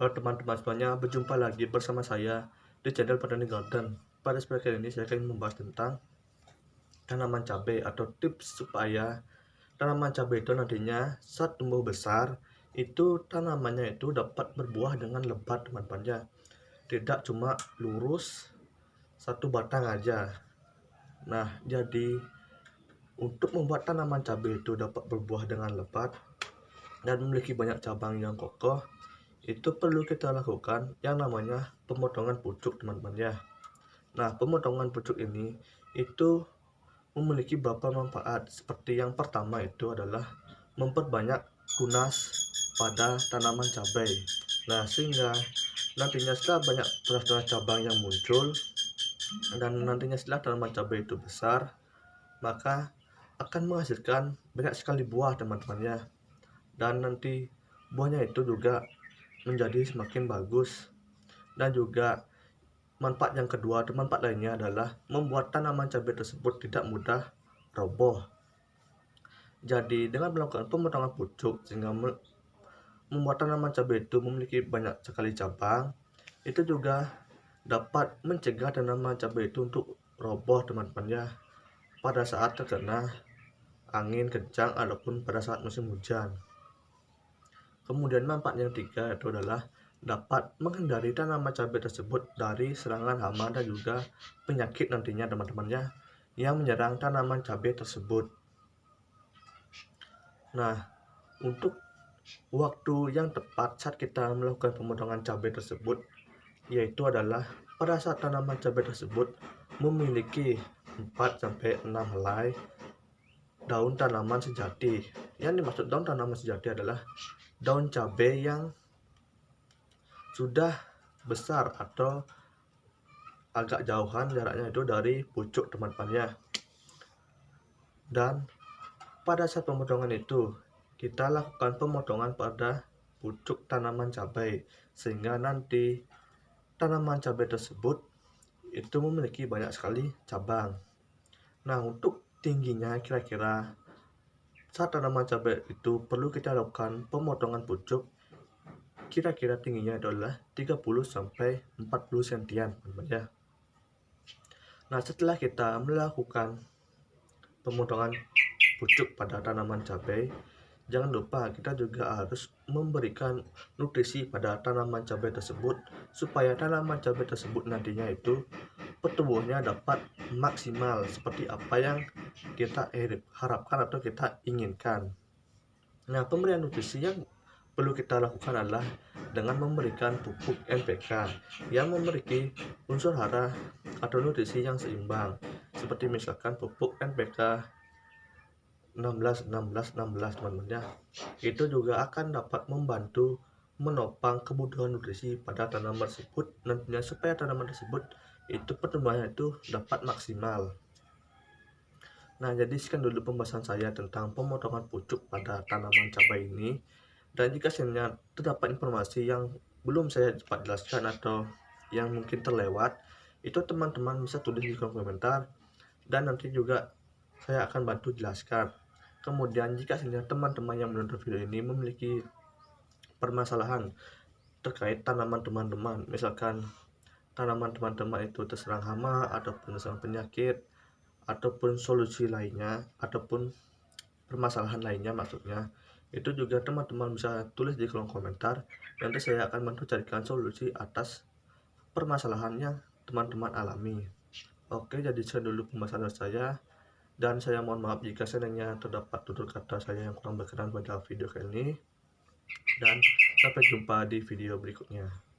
Halo teman-teman semuanya, berjumpa lagi bersama saya di channel Petani Garden. Pada video kali ini saya akan membahas tentang tanaman cabai atau tips supaya tanaman cabai itu nantinya saat tumbuh besar itu tanamannya itu dapat berbuah dengan lebat teman-teman ya. Tidak cuma lurus satu batang aja. Nah, jadi untuk membuat tanaman cabai itu dapat berbuah dengan lebat dan memiliki banyak cabang yang kokoh, itu perlu kita lakukan yang namanya pemotongan pucuk teman-teman ya. Nah, pemotongan pucuk ini itu memiliki beberapa manfaat, seperti yang pertama itu adalah memperbanyak tunas pada tanaman cabai. Nah, sehingga nantinya setelah banyak tunas-tunas cabang yang muncul dan nantinya setelah tanaman cabai itu besar, maka akan menghasilkan banyak sekali buah teman-teman ya. Dan nanti buahnya itu juga menjadi semakin bagus. Dan juga manfaat yang kedua, manfaat lainnya adalah membuat tanaman cabai tersebut tidak mudah roboh. Jadi dengan melakukan pemotongan pucuk sehingga membuat tanaman cabai itu memiliki banyak sekali cabang, itu juga dapat mencegah tanaman cabai itu untuk roboh teman-teman ya, pada saat terkena angin kencang ataupun pada saat musim hujan. Kemudian manfaat yang ketiga itu adalah dapat menghindari tanaman cabai tersebut dari serangan hama dan juga penyakit nantinya teman-temannya yang menyerang tanaman cabai tersebut. Nah, untuk waktu yang tepat saat kita melakukan pemotongan cabai tersebut yaitu adalah pada saat tanaman cabai tersebut memiliki 4-6 helai daun tanaman sejati. Yang dimaksud daun tanaman sejati adalah daun cabai yang sudah besar atau agak jauhan jaraknya itu dari pucuk teman-teman ya. Dan pada saat pemotongan itu kita lakukan pemotongan pada pucuk tanaman cabai sehingga nanti tanaman cabai tersebut itu memiliki banyak sekali cabang. Nah, untuk tingginya kira-kira saat tanaman cabai itu perlu kita lakukan pemotongan pucuk, kira-kira tingginya adalah 30-40 cm teman-teman ya. Nah, setelah kita melakukan pemotongan pucuk pada tanaman cabai, jangan lupa kita juga harus memberikan nutrisi pada tanaman cabai tersebut supaya tanaman cabai tersebut nantinya itu pertumbuhannya dapat maksimal seperti apa yang kita harapkan atau kita inginkan. Nah, pemberian nutrisi yang perlu kita lakukan adalah dengan memberikan pupuk NPK yang memiliki unsur hara atau nutrisi yang seimbang, seperti misalkan pupuk NPK 16-16-16 teman-teman ya. Itu juga akan dapat membantu menopang kebutuhan nutrisi pada tanaman tersebut nantinya supaya tanaman tersebut itu pertumbuhannya itu dapat maksimal. Nah, jadi sekian dulu pembahasan saya tentang pemotongan pucuk pada tanaman cabai ini. Dan jika sekiranya terdapat informasi yang belum saya cepat jelaskan atau yang mungkin terlewat, itu teman-teman bisa tulis di kolom komentar dan nanti juga saya akan bantu jelaskan. Kemudian jika sekiranya teman-teman yang menonton video ini memiliki permasalahan terkait tanaman teman-teman, misalkan tanaman teman-teman itu terserang hama ataupun terserang penyakit ataupun solusi lainnya ataupun permasalahan lainnya maksudnya, itu juga teman-teman bisa tulis di kolom komentar. Nanti saya akan bantu carikan solusi atas permasalahan yang teman-teman alami. Oke, jadi sekian dulu pembahasan saya, dan saya mohon maaf jika seandainya terdapat tutur kata saya yang kurang berkenan pada video kali ini, dan sampai jumpa di video berikutnya.